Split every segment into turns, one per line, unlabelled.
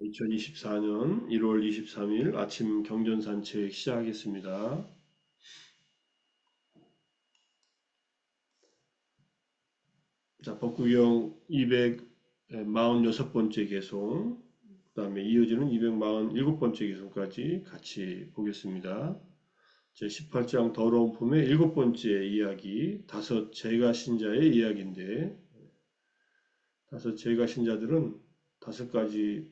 2024년 1월 23일 아침 경전 산책 시작하겠습니다. 자, 법구경 246번째 개송, 그 다음에 이어지는 247번째 개송까지 같이 보겠습니다. 제18장 더러운 품의 7번째 이야기, 다섯 제가 신자의 이야기인데, 다섯 제가 신자들은 다섯 가지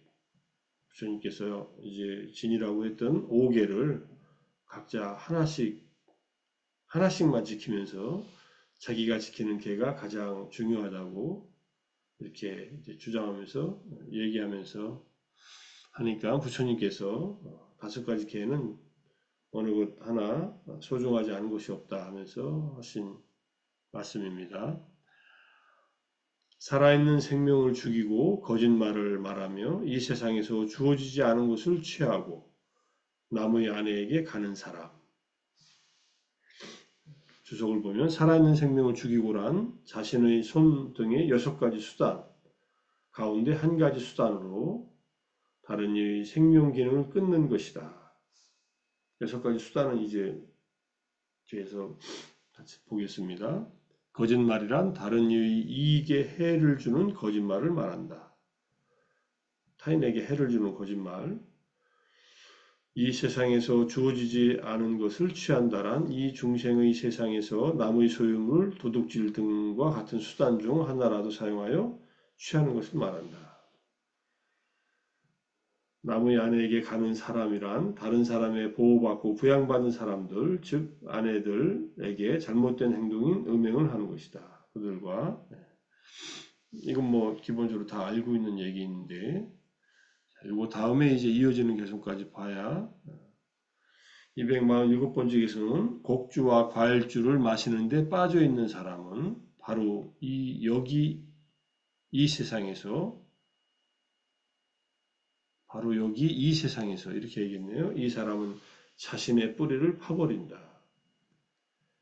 부처님께서 이제 진이라고 했던 5개를 각자 하나씩만 지키면서 자기가 지키는 개가 가장 중요하다고 이렇게 이제 주장하면서 얘기하면서 하니까 부처님께서 다섯 가지 개는 어느 것 하나 소중하지 않은 것이 없다 하면서 하신 말씀입니다. 살아있는 생명을 죽이고 거짓말을 말하며 이 세상에서 주어지지 않은 것을 취하고 남의 아내에게 가는 사람. 주석을 보면 살아있는 생명을 죽이고란 자신의 손 등의 6가지 수단 가운데 한 가지 수단으로 다른 이의 생명 기능을 끊는 것이다. 6가지 수단은 이제 뒤에서 같이 보겠습니다. 거짓말이란 다른 이의 이익에 해를 주는 거짓말을 말한다. 타인에게 해를 주는 거짓말. 이 세상에서 주어지지 않은 것을 취한다란 이 중생의 세상에서 남의 소유물, 도둑질 등과 같은 수단 중 하나라도 사용하여 취하는 것을 말한다. 남의 아내에게 가는 사람이란 다른 사람의 보호받고 부양받은 사람들, 즉 아내들에게 잘못된 행동인 음행을 하는 것이다. 그들과 이건 뭐 기본적으로 다 알고 있는 얘기인데 이거 다음에 이제 이어지는 개성까지 봐야 247번째 개성은 곡주와 과일주를 마시는데 빠져 있는 사람은 바로 이 세상에서 여기 이 세상에서 이렇게 얘기했네요. 이 사람은 자신의 뿌리를 파버린다.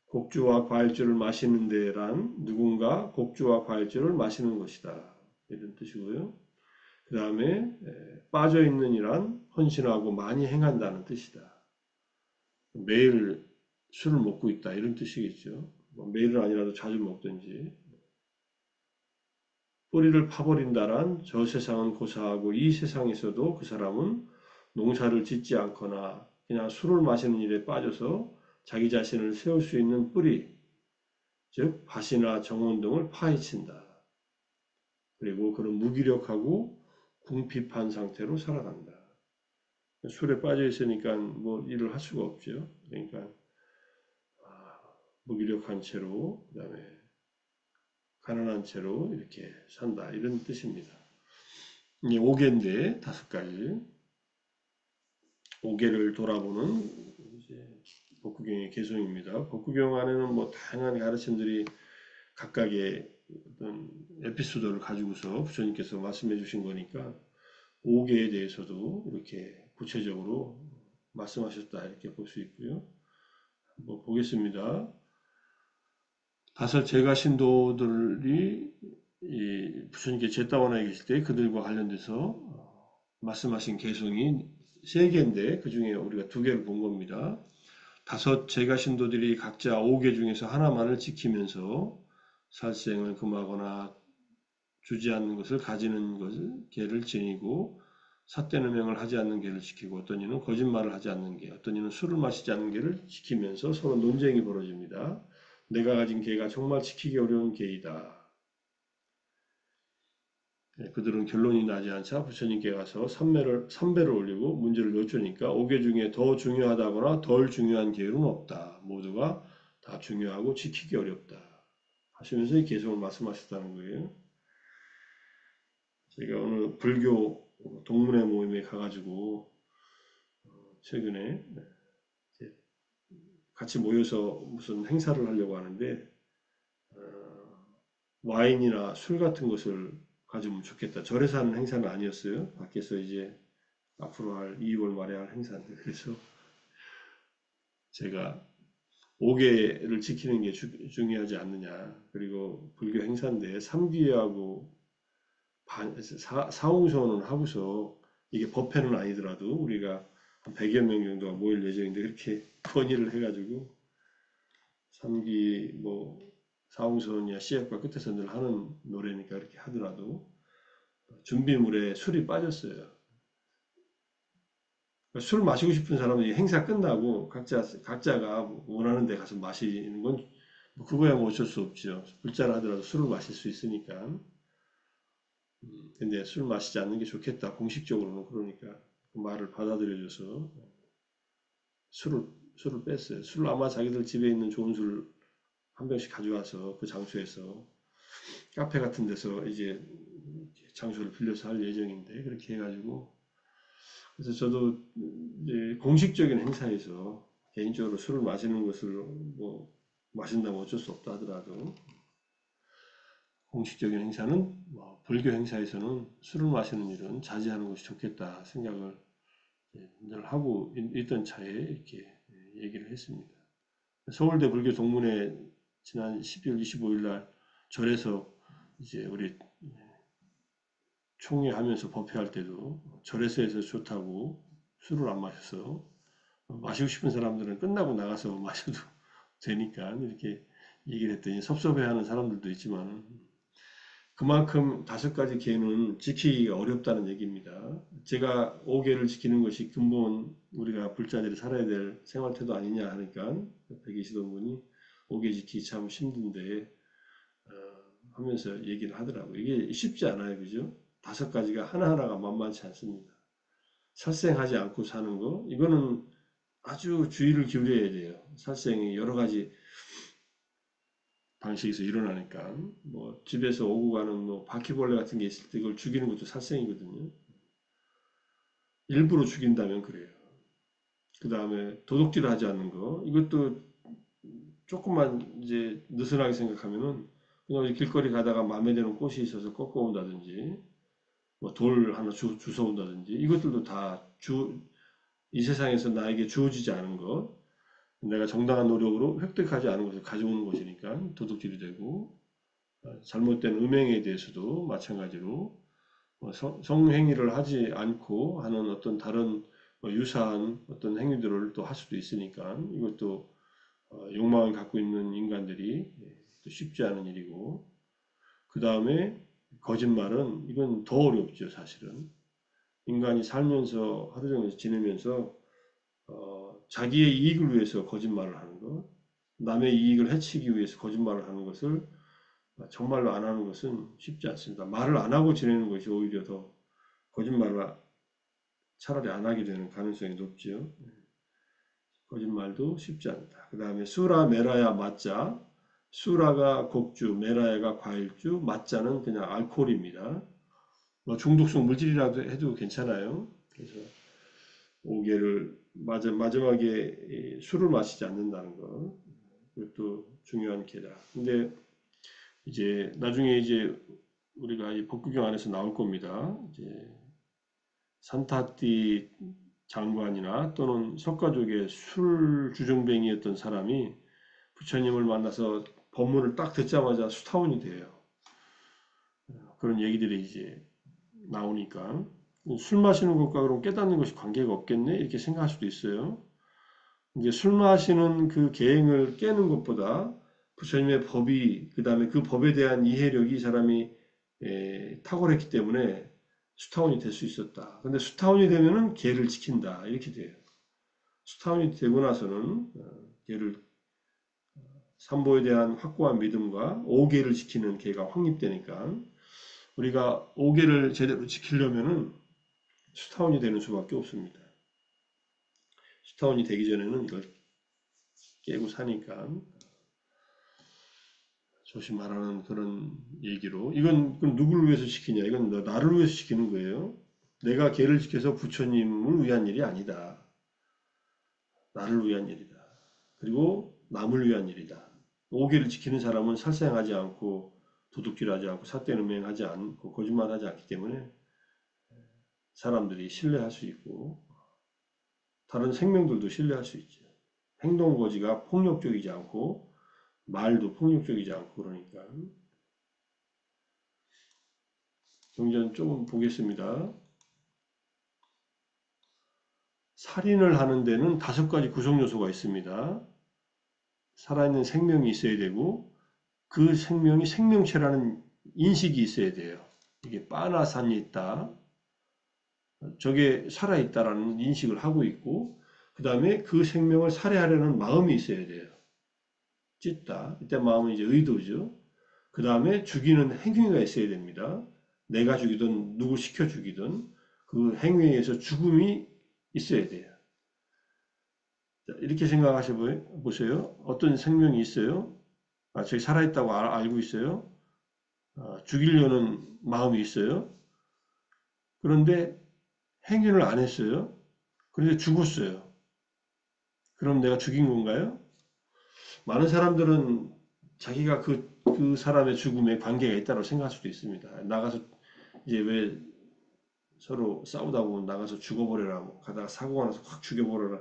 곡주와 과일주를 마시는 데란 누군가 곡주와 과일주를 마시는 것이다. 이런 뜻이고요. 그 다음에 빠져있는 이란 헌신하고 많이 행한다는 뜻이다. 매일 술을 먹고 있다 이런 뜻이겠죠. 매일은 아니라도 자주 먹든지. 뿌리를 파버린다란 저 세상은 고사하고 이 세상에서도 그 사람은 농사를 짓지 않거나 그냥 술을 마시는 일에 빠져서 자기 자신을 세울 수 있는 뿌리, 즉 밭이나 정원 등을 파헤친다. 그리고 그런 무기력하고 궁핍한 상태로 살아간다. 술에 빠져 있으니까 뭐 일을 할 수가 없죠. 그러니까 무기력한 채로 그다음에 가난한 채로 이렇게 산다 이런 뜻입니다. 이게 5개인데 5가지 5개를 돌아보는 이제 법구경의 개성입니다. 법구경 안에는 뭐 다양한 가르침들이 각각의 어떤 에피소드를 가지고서 부처님께서 말씀해 주신 거니까 5개에 대해서도 이렇게 구체적으로 말씀하셨다 이렇게 볼 수 있고요. 한번 보겠습니다. 다섯 제가 신도들이 부처님께 제다원에 계실 때 그들과 관련돼서 말씀하신 개성이 3개인데 그 중에 우리가 2개를 본 겁니다. 다섯 제가 신도들이 각자 5개 중에서 하나만을 지키면서 살생을 금하거나 주지 않는 것을 가지는 것을 계를 지니고 삿된 음행을 하지 않는 계를 지키고 어떤 이는 거짓말을 하지 않는 계, 어떤 이는 술을 마시지 않는 계를 지키면서 서로 논쟁이 벌어집니다. 내가 가진 계가 정말 지키기 어려운 계이다. 그들은 결론이 나지 않자 부처님께 가서 삼배를 올리고 문제를 여쭈니까 5개 중에 더 중요하다거나 덜 중요한 계율은 없다. 모두가 다 중요하고 지키기 어렵다. 하시면서 이 개성을 말씀하셨다는 거예요. 제가 오늘 불교 동문회 모임에 가가지고 최근에 같이 모여서 무슨 행사를 하려고 하는데 와인이나 술 같은 것을 가지면 좋겠다. 절에서 하는 행사는 아니었어요. 밖에서 이제 앞으로 할 2월 말에 할 행사인데 그래서 제가 5개를 지키는 게 중요하지 않느냐. 그리고 불교 행사인데 삼귀하고 사홍선언을 하고서 이게 법회는 아니더라도 우리가 한 100여 명 정도가 모일 예정인데 그렇게 건의를 해가지고 3기 뭐 사홍선이야 CF가 끝에서 늘 하는 노래니까 이렇게 하더라도 준비물에 술이 빠졌어요. 술 마시고 싶은 사람은 행사 끝나고 각자가 원하는 데 가서 마시는 건 뭐 그거야 뭐 어쩔 수 없죠. 불자라 하더라도 술을 마실 수 있으니까. 근데 술 마시지 않는 게 좋겠다. 공식적으로는 그러니까 그 말을 받아들여줘서 술을 술을 뺐어요. 술을 아마 자기들 집에 있는 좋은 술 한 병씩 가져와서 그 장소에서 카페 같은 데서 이제 장소를 빌려서 할 예정인데 그렇게 해가지고 그래서 저도 이제 공식적인 행사에서 개인적으로 술을 마시는 것을 뭐 마신다면 어쩔 수 없다 하더라도 공식적인 행사는 뭐 불교 행사에서는 술을 마시는 일은 자제하는 것이 좋겠다 생각을 늘 하고 있던 차에 이렇게 얘기를 했습니다. 서울대 불교 동문회 지난 12월 25일 날 절에서 이제 우리 총회하면서 법회할 때도 절에서 해서 좋다고 술을 안 마셔서 마시고 싶은 사람들은 끝나고 나가서 마셔도 되니까 이렇게 얘기를 했더니 섭섭해하는 사람들도 있지만 그만큼 5가지 계는 지키기가 어렵다는 얘기입니다. 제가 5계를 지키는 것이 근본 우리가 불자들이 살아야 될 생활태도 아니냐 하니까 옆에 계시던 분이 5계 지키기 참 힘든데 하면서 얘기를 하더라고요. 이게 쉽지 않아요. 그죠? 5가지가 하나하나가 만만치 않습니다. 살생하지 않고 사는 거 이거는 아주 주의를 기울여야 돼요. 살생이 여러 가지 방식에서 일어나니까 뭐 집에서 오고 가는 뭐 바퀴벌레 같은 게 있을 때 이걸 죽이는 것도 살생이거든요. 일부러 죽인다면 그래요. 그 다음에 도둑질을 하지 않는 거 이것도 조금만 이제 느슨하게 생각하면은 그냥 길거리 가다가 마음에 드는 꽃이 있어서 꺾어온다든지 뭐 돌 하나 주워온다든지 이것들도 다 이 세상에서 나에게 주어지지 않은 것 내가 정당한 노력으로 획득하지 않은 것을 가져오는 것이니까 도둑질이 되고 잘못된 음행에 대해서도 마찬가지로 성행위를 하지 않고 하는 어떤 다른 유사한 어떤 행위들을 또 할 수도 있으니까 이것도 욕망을 갖고 있는 인간들이 또 쉽지 않은 일이고 그 다음에 거짓말은 이건 더 어렵죠 사실은 인간이 살면서 하루 종일 지내면서 자기의 이익을 위해서 거짓말을 하는 것 남의 이익을 해치기 위해서 거짓말을 하는 것을 정말로 안 하는 것은 쉽지 않습니다. 말을 안 하고 지내는 것이 오히려 더 거짓말을 차라리 안 하게 되는 가능성이 높지요. 거짓말도 쉽지 않다. 그 다음에 수라, 메라야, 맞자. 수라가 곡주, 메라야가 과일주, 맞자는 그냥 알코올입니다. 뭐 중독성 물질이라도 해도 괜찮아요. 그래서 5개를 마지막에 술을 마시지 않는다는 것. 그것도 중요한 계다. 근데 이제 나중에 이제 우리가 이 법구경 안에서 나올 겁니다. 이제 산타띠 장관이나 또는 석가족의 술 주정뱅이였던 사람이 부처님을 만나서 법문을 딱 듣자마자 수타원이 돼요. 그런 얘기들이 이제 나오니까 술 마시는 것과 그럼 깨닫는 것이 관계가 없겠네 이렇게 생각할 수도 있어요. 이제 술 마시는 그 계행을 깨는 것보다 부처님의 법이 그 다음에 그 법에 대한 이해력이 이 사람이 탁월했기 때문에 수타원이 될 수 있었다. 근데 수타원이 되면은 계를 지킨다 이렇게 돼요. 수타원이 되고 나서는 계를 삼보에 대한 확고한 믿음과 5계를 지키는 계가 확립되니까 우리가 5계를 제대로 지키려면은 수타원이 되는 수밖에 없습니다. 수타원이 되기 전에는 이걸 깨고 사니까 조심하라는 그런 얘기로 이건 그럼 누구를 위해서 시키냐 이건 나를 위해서 시키는 거예요. 내가 계를 지켜서 부처님을 위한 일이 아니다. 나를 위한 일이다. 그리고 남을 위한 일이다. 5계를 지키는 사람은 살생하지 않고 도둑질하지 않고 삿된 음행하지 않고 거짓말하지 않기 때문에 사람들이 신뢰할 수 있고 다른 생명들도 신뢰할 수 있죠. 행동거지가 폭력적이지 않고 말도 폭력적이지 않고 그러니까 경전 조금 보겠습니다. 살인을 하는 데는 5가지 구성 요소가 있습니다. 살아있는 생명이 있어야 되고 그 생명이 생명체라는 인식이 있어야 돼요. 이게 빠나산이 있다. 저게 살아있다라는 인식을 하고 있고 그 다음에 그 생명을 살해하려는 마음이 있어야 돼요. 찢다. 이때 마음은 이제 의도죠. 그 다음에 죽이는 행위가 있어야 됩니다. 내가 죽이든 누구 시켜 죽이든 그 행위에서 죽음이 있어야 돼요. 자, 이렇게 생각하셔 보세요. 어떤 생명이 있어요. 저기 살아있다고 알고 있어요. 죽이려는 마음이 있어요. 그런데 행위를 안 했어요. 그런데 죽었어요. 그럼 내가 죽인 건가요? 많은 사람들은 자기가 그 사람의 죽음에 관계가 있다고 생각할 수도 있습니다. 나가서 이제 왜 서로 싸우다 보면 나가서 죽어버려라, 뭐 가다가 사고가 나서 확 죽여버려라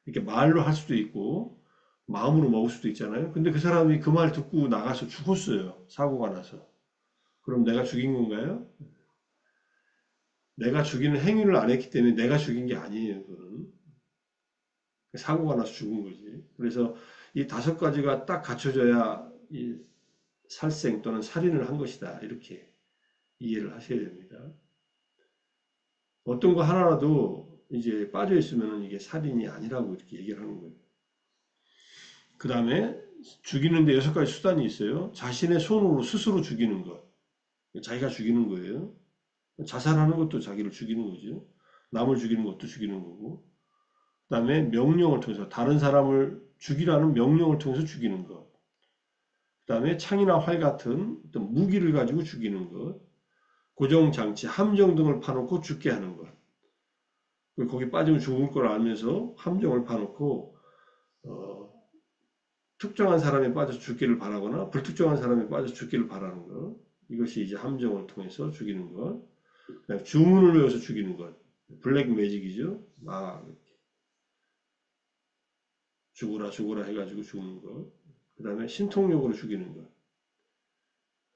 이렇게 말로 할 수도 있고 마음으로 먹을 수도 있잖아요. 근데 그 사람이 그 말 듣고 나가서 죽었어요. 사고가 나서. 그럼 내가 죽인 건가요? 내가 죽이는 행위를 안 했기 때문에 내가 죽인 게 아니에요. 그거는. 사고가 나서 죽은 거지. 그래서 이 5가지가 딱 갖춰져야 이 살생 또는 살인을 한 것이다. 이렇게 이해를 하셔야 됩니다. 어떤 거 하나라도 이제 빠져 있으면 이게 살인이 아니라고 이렇게 얘기를 하는 거예요. 그 다음에 죽이는데 6가지 수단이 있어요. 자신의 손으로 스스로 죽이는 것. 자기가 죽이는 거예요. 자살하는 것도 자기를 죽이는 거죠. 남을 죽이는 것도 죽이는 거고. 그 다음에 명령을 통해서 다른 사람을 죽이라는 명령을 통해서 죽이는 것. 그 다음에 창이나 활 같은 어떤 무기를 가지고 죽이는 것. 고정장치, 함정 등을 파놓고 죽게 하는 것. 거기 빠지면 죽을 걸 알면서 함정을 파놓고 특정한 사람에 빠져 죽기를 바라거나 불특정한 사람에 빠져 죽기를 바라는 것. 이것이 이제 함정을 통해서 죽이는 것. 그다음에 주문을 외워서 죽이는 것. 블랙 매직이죠. 막 죽어라 죽어라 해가지고 죽는 것. 그 다음에 신통력으로 죽이는 것.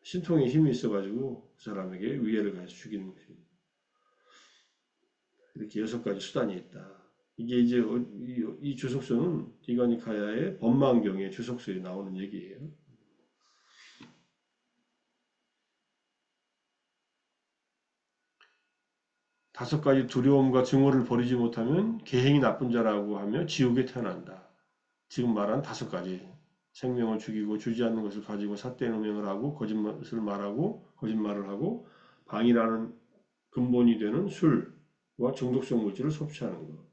신통에 힘이 있어가지고 그 사람에게 위해를 가해서 죽이는 것입니다. 이렇게 6가지 수단이 있다. 이게 이제 이 주석서는 디가니카야의 법망경의 주석서에 나오는 얘기예요. 5가지 두려움과 증오를 버리지 못하면 계행이 나쁜 자라고 하며 지옥에 태어난다. 지금 말한 5가지. 생명을 죽이고 주지 않는 것을 가지고 삿된 음행을 하고 거짓말을 말하고 거짓말을 하고 방이라는 근본이 되는 술과 중독성 물질을 섭취하는 것.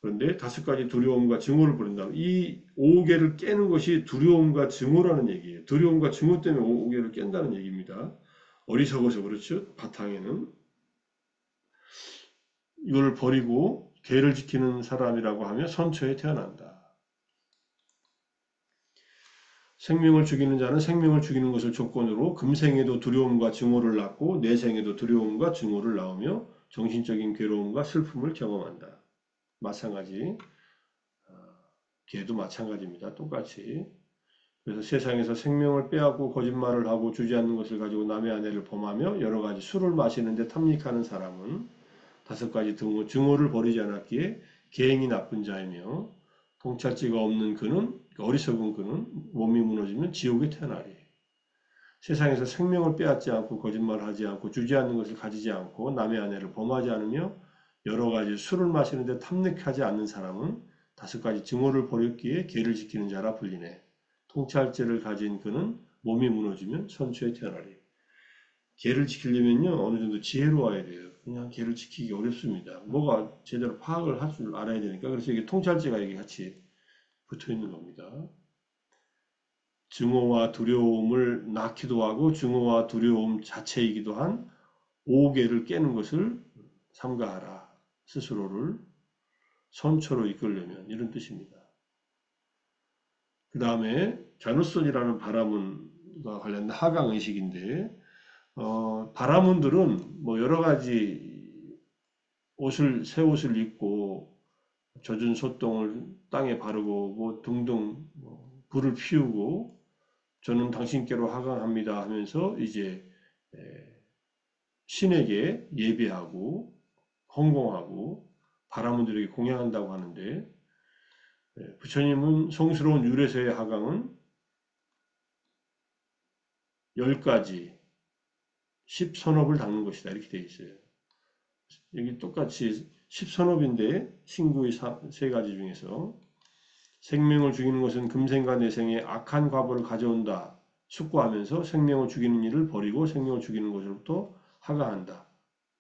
그런데 5가지 두려움과 증오를 버린다면 이 5개를 깨는 것이 두려움과 증오라는 얘기예요. 두려움과 증오 때문에 5개를 깬다는 얘기입니다. 어리석어서 그렇죠. 바탕에는. 이걸 버리고 계를 지키는 사람이라고 하며 선처에 태어난다. 생명을 죽이는 자는 생명을 죽이는 것을 조건으로 금생에도 두려움과 증오를 낳고 내생에도 두려움과 증오를 낳으며 정신적인 괴로움과 슬픔을 경험한다. 마찬가지, 개도 마찬가지입니다. 똑같이. 그래서 세상에서 생명을 빼앗고 거짓말을 하고 주지 않는 것을 가지고 남의 아내를 범하며 여러 가지 술을 마시는데 탐닉하는 사람은 5가지 증오를 버리지 않았기에 계행이 나쁜 자이며 통찰지가 없는 그는 어리석은 그는 몸이 무너지면 지옥에 태어나리. 세상에서 생명을 빼앗지 않고 거짓말하지 않고 주지 않는 것을 가지지 않고 남의 아내를 범하지 않으며 여러 가지 술을 마시는데 탐닉하지 않는 사람은 5가지 증오를 버렸기에 계를 지키는 자라 불리네. 통찰죄를 가진 그는 몸이 무너지면 천추에 태어나리. 계를 지키려면요 어느 정도 지혜로워야 돼요. 그냥 계를 지키기 어렵습니다. 뭐가 제대로 파악을 할 줄 알아야 되니까. 그래서 이게 통찰죄가 여기 같이 붙어 있는 겁니다. 증오와 두려움을 낳기도 하고 증오와 두려움 자체이기도 한 5개를 깨는 것을 삼가하라. 스스로를 선처로 이끌려면 이런 뜻입니다. 그 다음에 자누손이라는 바라문과 관련된 하강 의식인데 바라문들은 뭐 여러 가지 새 옷을 입고 젖은 소똥을 땅에 바르고 뭐 등등 불을 피우고 저는 당신께로 하강합니다 하면서 이제 신에게 예배하고 헌공하고 바라문들에게 공양한다고 하는데, 부처님은 성스러운 유래서의 하강은 10가지 10선업을 닦는 것이다 이렇게 되어 있어요. 여기 똑같이 10선업인데 신구의 세 가지 중에서 생명을 죽이는 것은 금생과 내생에 악한 과보를 가져온다 숙고하면서 생명을 죽이는 일을 버리고 생명을 죽이는 것으로부터 하강한다.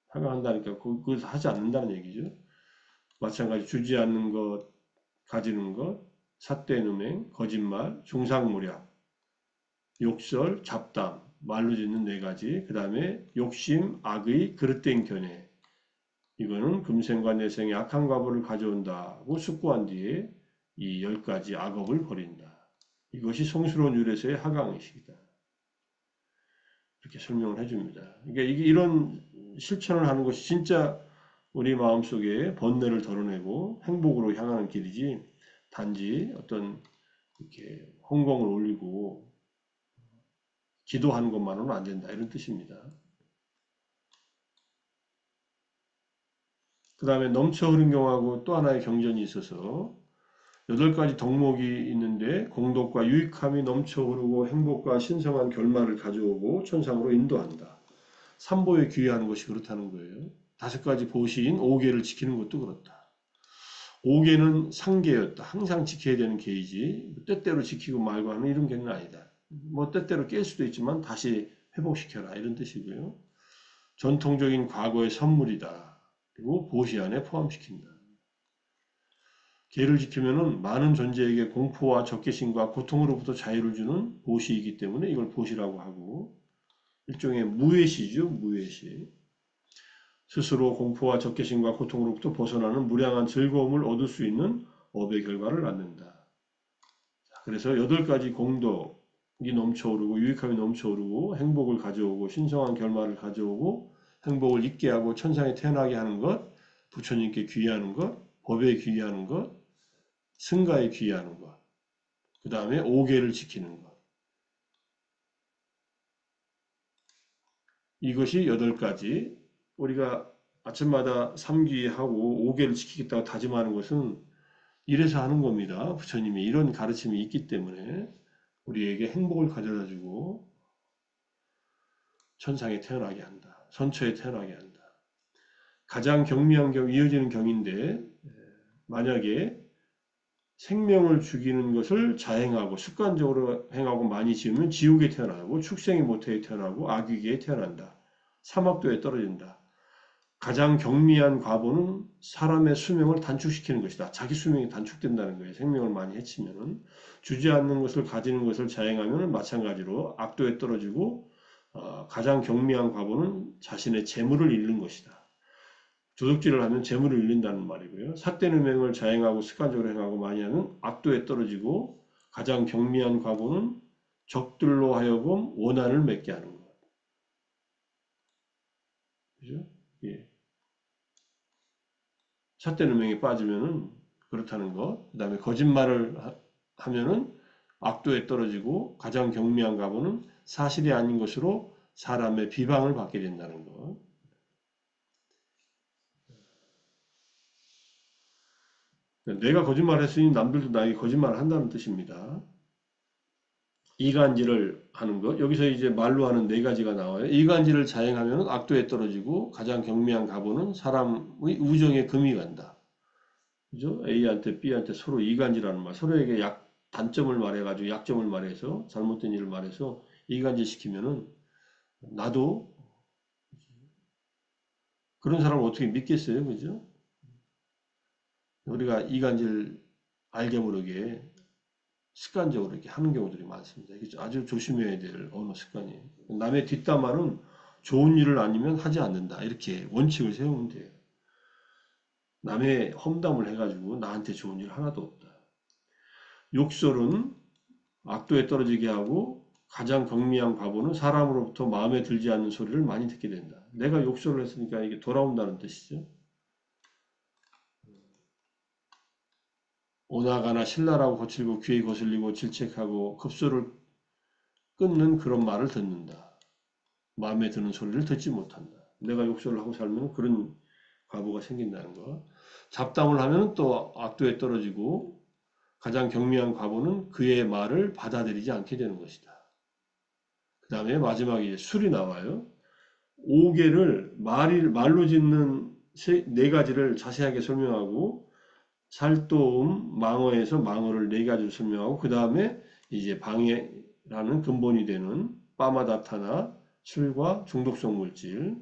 하강한다니까 그것을 하지 않는다는 얘기죠. 마찬가지 주지 않는 것, 가지는 것, 삿대누맹, 거짓말, 중상모략, 욕설, 잡담, 말로 짓는 네 가지, 그 다음에 욕심, 악의, 그릇된 견해. 이거는 금생과 내생의 악한 과보를 가져온다고 숙고한 뒤에 이 10가지 악업을 버린다. 이것이 성스러운 유래서의 하강의식이다. 이렇게 설명을 해줍니다. 그러니까 이게 이런 실천을 하는 것이 진짜 우리 마음속에 번뇌를 덜어내고 행복으로 향하는 길이지 단지 어떤 이렇게 홍공을 올리고 기도하는 것만으로는 안 된다. 이런 뜻입니다. 그 다음에 넘쳐 흐른 경우하고 또 하나의 경전이 있어서 8가지 덕목이 있는데 공덕과 유익함이 넘쳐 흐르고 행복과 신성한 결말을 가져오고 천상으로 인도한다. 삼보에 귀의하는 것이 그렇다는 거예요. 5가지 보시인 5계를 지키는 것도 그렇다. 5계는 상계였다. 항상 지켜야 되는 계이지 때때로 지키고 말고 하는 이런 계는 아니다. 뭐 때때로 깰 수도 있지만 다시 회복시켜라 이런 뜻이고요. 전통적인 과거의 선물이다. 그리고 보시 안에 포함시킨다. 계를 지키면은 많은 존재에게 공포와 적개심과 고통으로부터 자유를 주는 보시이기 때문에 이걸 보시라고 하고 일종의 무외시죠. 무외시. 스스로 공포와 적개심과 고통으로부터 벗어나는 무량한 즐거움을 얻을 수 있는 업의 결과를 낳는다. 그래서 8가지 공덕이 넘쳐오르고 유익함이 넘쳐오르고 행복을 가져오고 신성한 결말을 가져오고 행복을 잊게 하고 천상에 태어나게 하는 것, 부처님께 귀의하는 것, 법에 귀의하는 것, 승가에 귀의하는 것, 그 다음에 5계를 지키는 것. 이것이 8가지. 우리가 아침마다 삼귀하고 5계를 지키겠다고 다짐하는 것은 이래서 하는 겁니다. 부처님이 이런 가르침이 있기 때문에 우리에게 행복을 가져다주고 천상에 태어나게 한다. 선처에 태어나게 한다. 가장 경미한 경, 이어지는 경인데 만약에 생명을 죽이는 것을 자행하고 습관적으로 행하고 많이 지으면 지옥에 태어나고 축생의 모태에 태어나고 악귀계에 태어난다. 사막도에 떨어진다. 가장 경미한 과보는 사람의 수명을 단축시키는 것이다. 자기 수명이 단축된다는 거예요. 생명을 많이 해치면은 주지 않는 것을 가지는 것을 자행하면 마찬가지로 악도에 떨어지고 가장 경미한 과보는 자신의 재물을 잃는 것이다. 도둑질을 하면 재물을 잃는다는 말이고요. 삿대누맹을 자행하고 습관적으로 행하고 많이 하면 악도에 떨어지고 가장 경미한 과보는 적들로 하여금 원한을 맺게 하는 것. 그죠? 예. 삿대누맹에 빠지면은 그렇다는 것. 그 다음에 거짓말을 하면은 악도에 떨어지고 가장 경미한 과보는 사실이 아닌 것으로 사람의 비방을 받게 된다는 것. 내가 거짓말을 했으니 남들도 나에게 거짓말을 한다는 뜻입니다. 이간질을 하는 것. 여기서 이제 말로 하는 4가지가 나와요. 이간질을 자행하면 악도에 떨어지고 가장 경미한 과보는 사람의 우정에 금이 간다. 그죠? A한테 B한테 서로 이간질하는 말. 서로에게 단점을 말해가지고 약점을 말해서 잘못된 일을 말해서 이간질 시키면은 나도 그런 사람을 어떻게 믿겠어요? 그죠? 우리가 이간질 알게 모르게 습관적으로 이렇게 하는 경우들이 많습니다. 이게 아주 조심해야 될 언어 습관이에요. 남의 뒷담화는 좋은 일을 아니면 하지 않는다. 이렇게 원칙을 세우면 돼요. 남의 험담을 해가지고 나한테 좋은 일 하나도 없다. 욕설은 악도에 떨어지게 하고 가장 경미한 과보는 사람으로부터 마음에 들지 않는 소리를 많이 듣게 된다. 내가 욕설을 했으니까 이게 돌아온다는 뜻이죠. 오나가나 신랄하고 거칠고 귀에 거슬리고 질책하고 급소를 끊는 그런 말을 듣는다. 마음에 드는 소리를 듣지 못한다. 내가 욕설을 하고 살면 그런 과부가 생긴다는 거. 잡담을 하면 또 악도에 떨어지고 가장 경미한 과부는 그의 말을 받아들이지 않게 되는 것이다. 그 다음에 마지막에 이제 술이 나와요. 5개를 말로 짓는 네 가지를 자세하게 설명하고 살도음, 망어에서 망어를 네 가지로 설명하고 그 다음에 이제 방해라는 근본이 되는 빠마다타나 술과 중독성 물질.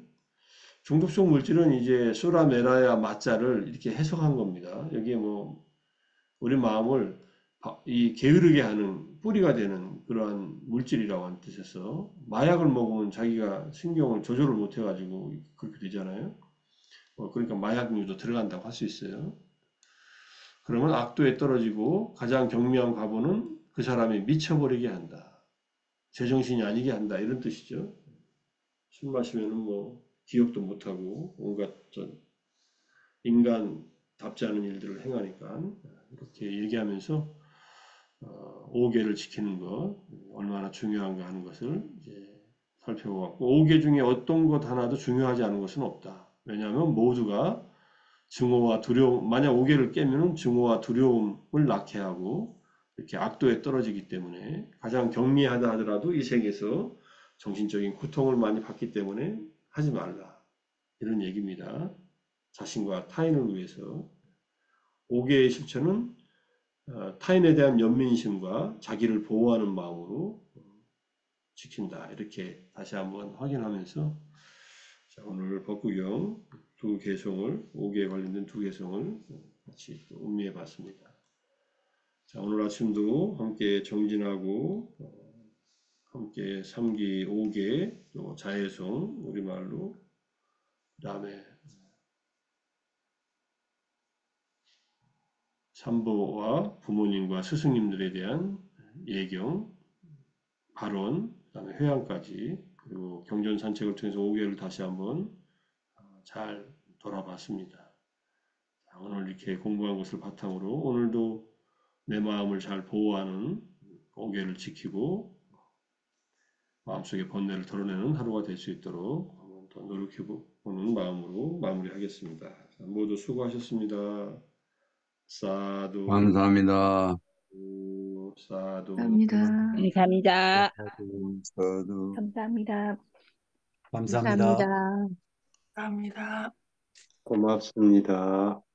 중독성 물질은 이제 소라 메라야 마자를 이렇게 해석한 겁니다. 여기에 뭐 우리 마음을 이 게으르게 하는 뿌리가 되는 그러한 물질이라고 하는 뜻에서 마약을 먹으면 자기가 신경을 조절을 못 해가지고 그렇게 되잖아요. 그러니까 마약류도 들어간다고 할 수 있어요. 그러면 악도에 떨어지고 가장 경미한 과보는 그 사람이 미쳐버리게 한다. 제정신이 아니게 한다. 이런 뜻이죠. 술 마시면은 뭐 기억도 못하고 온갖 인간답지 않은 일들을 행하니까 이렇게 얘기하면서 5개를 지키는 것 얼마나 중요한가 하는 것을 이제 살펴보았고 5개 중에 어떤 것 하나도 중요하지 않은 것은 없다. 왜냐하면 모두가 증오와 두려움, 만약 5개를 깨면 증오와 두려움을 낳게 하고 이렇게 악도에 떨어지기 때문에 가장 경미하다 하더라도 이 세계에서 정신적인 고통을 많이 받기 때문에 하지 말라. 이런 얘기입니다. 자신과 타인을 위해서. 5개의 실천은 타인에 대한 연민심과 자기를 보호하는 마음으로 지킨다. 이렇게 다시 한번 확인하면서 자, 오늘 법구경 두 개성을 5개에 관련된 두 개성을 같이 음미해 봤습니다. 자, 오늘 아침도 함께 정진하고 함께 3기 5개 또 자해성 우리말로 그다음에 산부와 부모님과 스승님들에 대한 예경, 발언, 그다음에 회양까지 그리고 경전 산책을 통해서 5개를 다시 한번 잘 돌아봤습니다. 자, 오늘 이렇게 공부한 것을 바탕으로 오늘도 내 마음을 잘 보호하는 5개를 지키고 마음속의 번뇌를 덜어내는 하루가 될 수 있도록 한번 더 노력해보는 마음으로 마무리하겠습니다. 자, 모두 수고하셨습니다. 사두,
감사합니다.
사두.
감사합니다.
감사합니다.
사두.
감사합니다.
감사합니다.
감사합니다.
감사합니다.
고맙습니다.